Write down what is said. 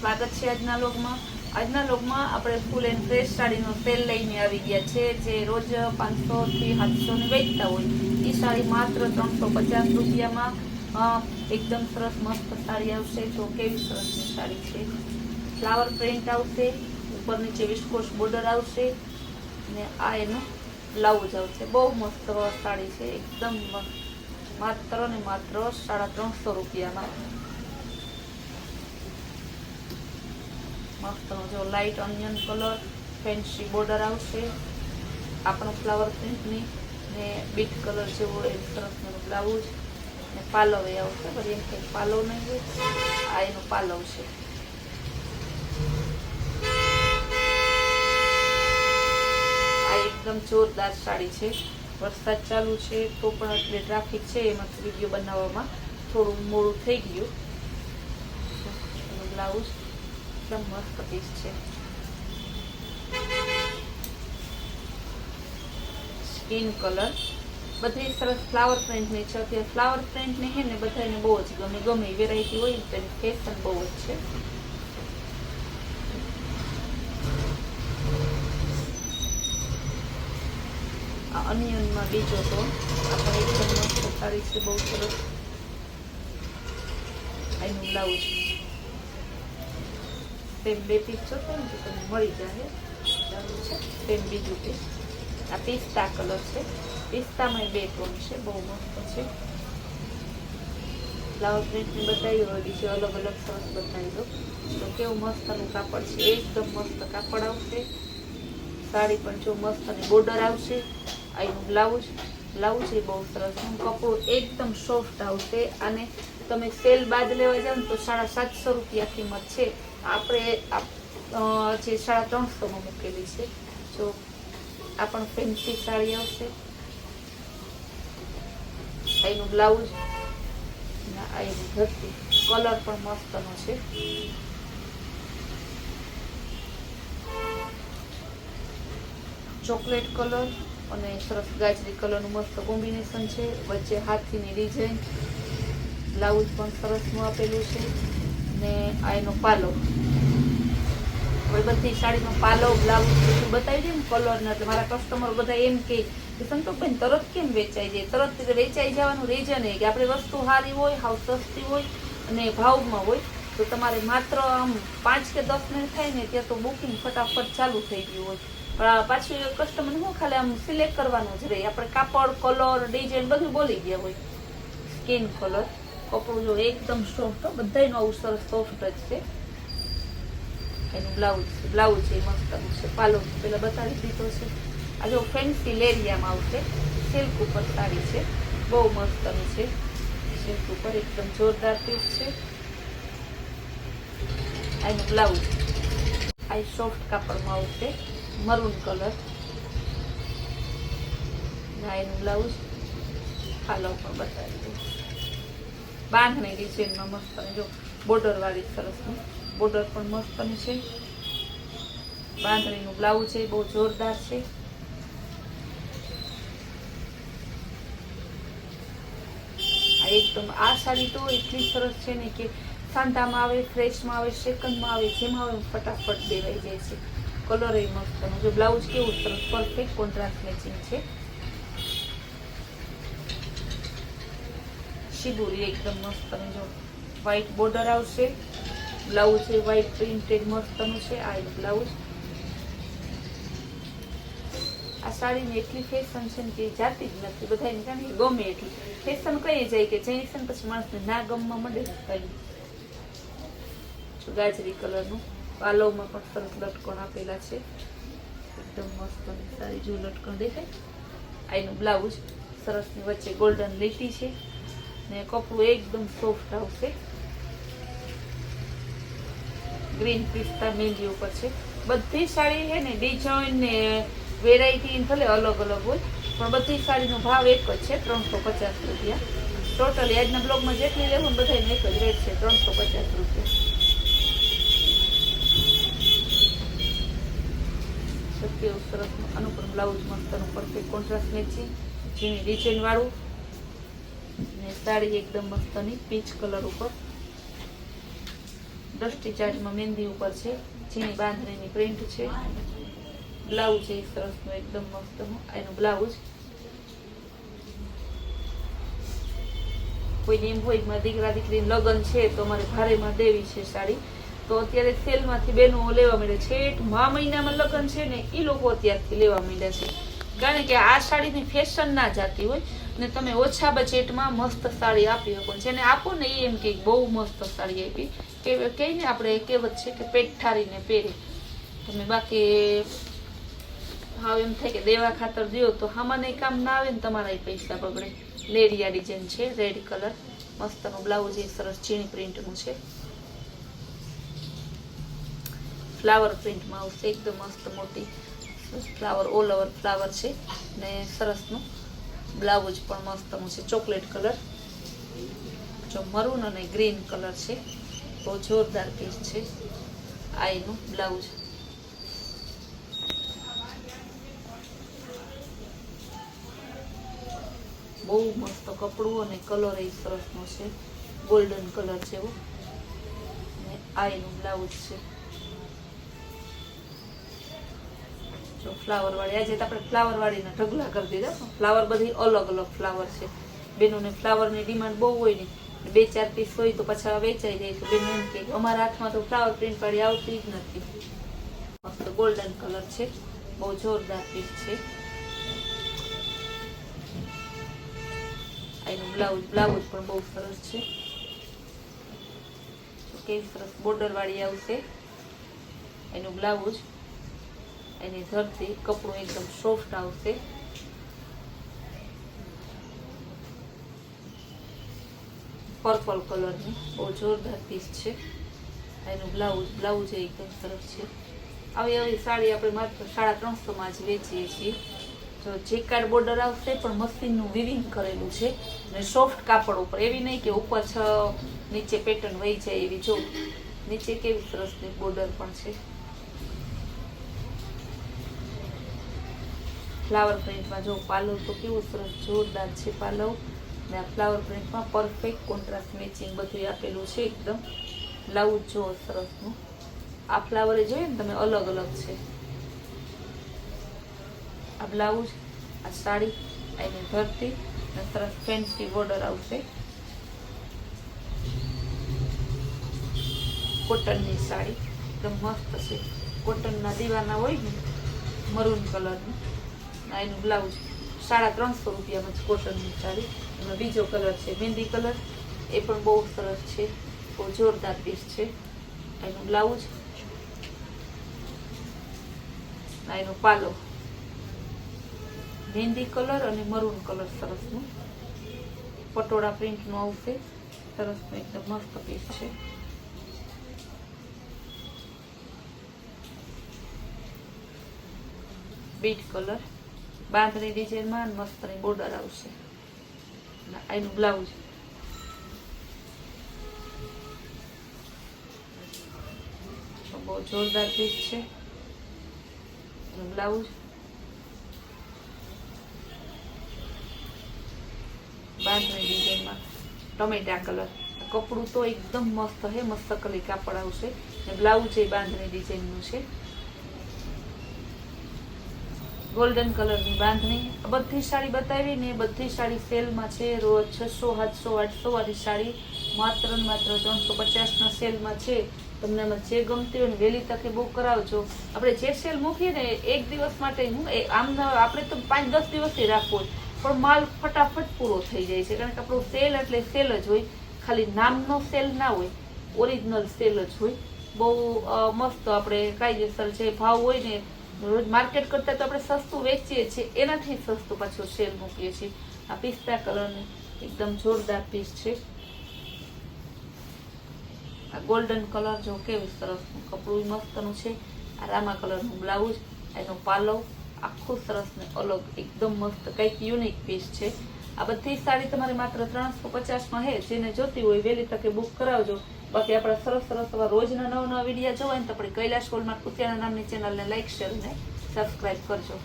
સ્વાગત છે આજના વ્લોગમાં। આજના વ્લોગમાં આપણે ફૂલ એન્ડ ફ્રેશ સાડીનો સેલ લઈને આવી ગયા છે। જે રોજ 500 થી 700 ની વેચતા હોય એ સાડી માત્ર 350 રૂપિયામાં એકદમ સરસ મસ્ત સાડી આવશે। તો કેવી સરસની સાડી છે, ફ્લાવર પ્રિન્ટ આવશે, ઉપર નીચે વિસ્કોસ બોર્ડર આવશે ને આ એનું બ્લાઉઝ આવશે। બહુ મસ્ત સાડી છે, એકદમ માત્ર ને માત્ર 350 રૂપિયામાં। मस्त जो light onion colour fancy border आवशे, आपणो फ्लावर प्रिंटनी ने बीट कलर जेवो ए सरसनो ब्लाउज ने पालव ए आवशे। पर एम के पालव नहीं होय, आ एनो पालव छे। आ एकदम जोरदार साड़ी छे। वरसाद चालू छे तो पण એટલે ટ્રાફિક છે એમાં વિડિયો બનાવવામાં થોડું મોડું થઈ ગયું। બ્લાઉઝ एकदम मस्त पीस है। स्किन कलर बधी सरस फ्लावर प्रिंट नहीं है। अत्यारे फ्लावर प्रिंट नहीं है ने बधाने बहु ज गमे गमे वेरायटी होय तो एनी फैशन बहु ज छे। आ अनियन में बीजो तो आपणे एकदम मस्त साड़ी छे, बहु सरस। आनु ब्लाउज पेन बे पीस जोतो ने तो मळी जाए। चालू छे पेन बीजू पीस। आ पिस्ता कलर छे, पिस्ता में बे टोन छे, बहु मस्त छे। फ्लावर प्रिंट ने बताई हो बीजे अलग अलग सरस बताई दो तो केवुं मस्तनुं कापड़ छे, एकदम मस्त कापड़ आवशे। साड़ी पण जो मस्त ने बॉर्डर आवशे। आનું ब्लाउज ब्लाउज ए बहु सरस, कपड़ो एकदम सॉफ्ट आवशे। आने तमे सेल बाद लेवा जाओ तो 750 रूपिया किंमत छे। આપણે જે 350 માં મૂકેલી છે। જો આ પણ ફેન્સી સાડી આવશે। એનું બ્લાઉઝ ના આ એનું ધરતી કલર પણ મસ્તનો છે। ચોકલેટ કલર અને સરસ ગાજરી કલરનું મસ્ત કોમ્બિનેશન છે। વચ્ચે હાથીની ડિઝાઇન, બ્લાઉઝ પણ સરસનું આપેલું છે ને આ એનો પાલો। बधी साड़ी नो पालो ब्लाउज બધું બતાવી દે ને કલર ને એટલે મારા કસ્ટમર બધા એમ કે સંતોષભાઈ તરત કેમ વેચાઈ જાય। તરત વેચાઈ જવાનું રીઝન એ કે આપણે વસ્તુ સારી હોય, હાવ સસ્તી હોય અને ભાવમાં હોય તો તમારે માત્ર આમ 5 કે 10 મિનિટ થાય ને ત્યાં તો બુકિંગ ફટાફટ ચાલુ થઈ ગયું હોય। પણ પાછું કસ્ટમર હું ખાલી આમ સિલેક્ટ કરવાનું જ રહે। આપણે કાપડ, કલર, ડિઝાઇન બધું બોલી ગયા હોય। સ્કિન કલર કપડું જો એકદમ સોફ્ટ, બધાયનું આવું સરસ સોફ્ટ જ છે। ब्लाउज ब्लाउज है मस्त है। पालो पहला बता दीधो है। आ जो फैंसी लेरिया में आवशे, सिल्क पर साड़ी है, बहु मस्त है। सिल्क पर एकदम जोरदार पीस है। आनु ब्लाउज आ सॉफ्ट कापड़ में आवशे, मरून कलर। आनु ब्लाउज पालो पर बता दो बांधनी डिजाइन में मस्त जो बॉर्डर वाली सरस बॉर्डर पर मस्त है। बांधणीનું ब्लाउज है, बहुत जोरदार है। एकदम आ साड़ी तो एटली सरस है ने कि सांता में आवे, फ्रेश में आवे, सेकंड में आवे, जेम आवे फटाफट देवाई जाए छे। कलर ए मस्त जो ब्लाउज केवुं सरस परफेक्ट कॉन्ट्रास्ट मैचिंग है। शिबुरी एकदम मस्त जो व्हाइट बॉर्डर आवशे। ब्लाउज है व्हाइट प्रिंटेड मस्तनु है। आ ब्लाउज आ साड़ी ने एटली फैशन है कि जाती ज नथी, बधाने कारण के गमे एटली फैशन कही जाए कि जई छे पछी माणसने ना गमवा मंडे ने कई। जो गाजरी कलरनु पालो में पण सरस लटकण आपेला छे, एकदम मस्त साड़ी जो लटकण देखाय। आનું ब्लाउज सरस ની વચ્ચે गोल्डन લીટી છે ને કપડું एकदम सॉफ्ट આવશે। ग्रीन पिस्ता मेहंदी ऊपर है। बधी साड़ी है ने डिजाइन ने वेरायटी भले अलग अलग हो पण बधी साड़ी नो भाव एक ज है 350 रुपया। टोटली आज ब्लॉग में जेटली लेवू ने बधाने एक ज रेट है 350 रुपया। सत्य सरस अनुकूल ब्लाउज मस्त perfect contrast matching jenny design वाळू ने साड़ी एकदम मस्त पीच कलर ऊपर ડસ્ટી ચાર્ટમાં મહેંદી ઉપર છે, ઝીણી બાંધણીની પ્રિન્ટ છે. બ્લાઉઝ છે સરસનું એકદમ મસ્ત. એનું બ્લાઉઝ કોઈને એમ હોય મારા દીકરા દીકરીને લગ્ન છે તો અમારે ભારેમાં દેવી છે સાડી, તો અત્યારે સેલમાંથી બેનો લેવા મળે છે. મહિનામાં લગ્ન છે ને એ લોકો અત્યારથી લેવા માંડ્યા છે, કારણ કે આ સાડીની ફેશન ના જાતી હોય ને તમે ઓછા બજેટમાં મસ્ત સાડી આપી શકો. જેને આપો ને એ એમ કે બહુ મસ્ત સાડી આપી, કહીને આપણે કહેવત છે કે પેટ ઠારીને પહેરે તમે. બાકી હા એમ થાય કે દેવા ખાતર દો તો આમાં કામ ના આવે ને, તમારા પૈસા બગડે. લેરિયા ડિઝાઇન છે, રેડ કલર મસ્તનું બ્લાઉઝ એ સરસ ઝીણી પ્રિન્ટનું છે. ફ્લાવર પ્રિન્ટમાં આવશે, એકદમ મસ્ત મોટી ફ્લાવર, ઓલ ઓવર ફ્લાવર છે ને સરસનું બ્લાઉઝ પણ મસ્તનું છે, ચોકલેટ કલર. જો મરૂન અને ગ્રીન કલર છે, બહુ જોરદાર પીસ છે. આ એનું બ્લાઉઝ. બહુ મસ્ત કપડું અને કલર એ સરસનો છે, ગોલ્ડન કલર છે એવો. અને આ એનું બ્લાઉઝ છે. જો ફ્લાવર વાળી, આજે તો આપણે ફ્લાવર વાળીના ઢગલા કરી દીધા. ફ્લાવર બધી અલગ અલગ ફ્લાવર છે. બેનોને ફ્લાવરની ડિમાન્ડ બહુ હોય ને, 2-4 પીસ હોય તો પાછા વેચાઈ જાય. તો બેન એમ કે અમારા હાથમાં તો ફ્લાવર પ્રિન્ટ વાળી આવતી જ નથી. મસ્ત ગોલ્ડન કલર છે, બહુ જોરદાર પીસ છે. એનું બ્લાઉઝ પણ બહુ સરસ છે, કેવી સરસ બોર્ડર વાળી આવશે એનું બ્લાઉઝ. એની ધરતી કપડું એકદમ સોફ્ટ આવશે. પર્પલ કલરની બહુ જોરદાર પીસ છે. એનું બ્લાઉઝ એકદમ સરસ છે. આવી સાડી આપણે માત્ર 350 જ વેચીએ છીએ. જો જેકાર્ડ બોર્ડર આવશે પણ મશીનનું વિવિંગ કરેલું છે અને સોફ્ટ કાપડ ઉપર, એવી નહીં કે ઉપર નીચે પેટર્ન વહી જાય એવી. જો નીચે કેવી સરસની બોર્ડર પણ છે. ફ્લાવર પ્રિન્ટમાં જો પાલવ તો કેવું સરસ જોરદાર છે પાલવ. ને આ ફ્લાવર પ્રિન્ટમાં પરફેક્ટ કોન્ટ્રાસ્ટ મેચિંગ બધું આપેલું છે એકદમ. બ્લાઉઝ જો સરસનું. આ ફ્લાવરે જોઈએ ને તમે અલગ અલગ છે. આ બ્લાઉઝ, આ સાડી, એની ભરતી ને સરસ ફેન્સી બોર્ડર આવશે. કોટનની સાડી એકદમ મસ્ત છે. કોટનના દીવાના હોય ને મરૂન કલરનું. એનું બ્લાઉઝ 350 રૂપિયામાં જ કોટનની સાડી. એનો બીજો કલર છે મહેંદી કલર, એ પણ બહુ સરસ છે, બહુ જોરદાર પીસ છે. એનું બ્લાઉઝ, એનો પાલો મહેંદી કલર અને મરૂન કલર સરસનું. પટોળા પ્રિન્ટનું આવશે, સરસનું એકદમ મસ્ત પીસ છે. બીટ કલર, બાંધણી ડિઝાઇનમાં મસ્તની બોર્ડર આવશે. એનું બ્લાઉઝ, બહુ જોરદાર પીસ છે. એનું બ્લાઉઝ, બાંધણી ડિઝાઇનમાં ટમેટા કલર. કપડું તો એકદમ મસ્ત છે, મસ્ત કલી કાપડ આવશે. ને બ્લાઉઝ એ બાંધણી ડિઝાઇનનું છે. ગોલ્ડન કલરની બાંધણી. બધી સાડી બતાવી ને બધી સાડી સેલમાં છે. રોજ 600, 700, 800 વાળી સાડી માત્ર 350ના સેલમાં છે. તમને આમાં જે ગમતી હોય ને વહેલી તકે બુક કરાવજો. આપણે જે સેલ મૂકીએ ને એક દિવસ માટે, આમ આપણે તો 5-10 દિવસથી રાખવો હોય પણ માલ ફટાફટ પૂરો થઈ જાય છે. કારણ કે આપણું સેલ એટલે સેલ જ હોય, ખાલી નામનો સેલ ના હોય, ઓરિજિનલ સેલ જ હોય. બહુ મસ્ત આપણે કાયદેસર જે ભાવ હોય ને રોજ માર્કેટ કરતાં તો આપણે સસ્તું વેચીએ છીએ, એનાથી સસ્તું પાછું સેલ મૂકીએ છીએ. આ પિસ્તા કલરની એકદમ જોરદાર પીસ છે. આ ગોલ્ડન કલર જો કેવું સરસનું કપડું મસ્તનું છે. આ રામા કલરનું બ્લાઉઝ, એનો પાલવ આખું સરસ ને અલગ એકદમ મસ્ત કંઈક યુનિક પીસ છે. આ બધી સાડી તમારે માત્ર 350માં છે. જેને જોતી હોય વહેલી તકે બુક કરાવજો. બાકી આપણા સરસ સરસ રોજના નવા વિડીયો જોવાય ને તો આપણે કૈલાશ હોલમાર્ક કુતિયાણા નામની ચેનલને લાઈક, શેર અને સબસ્ક્રાઈબ કરજો.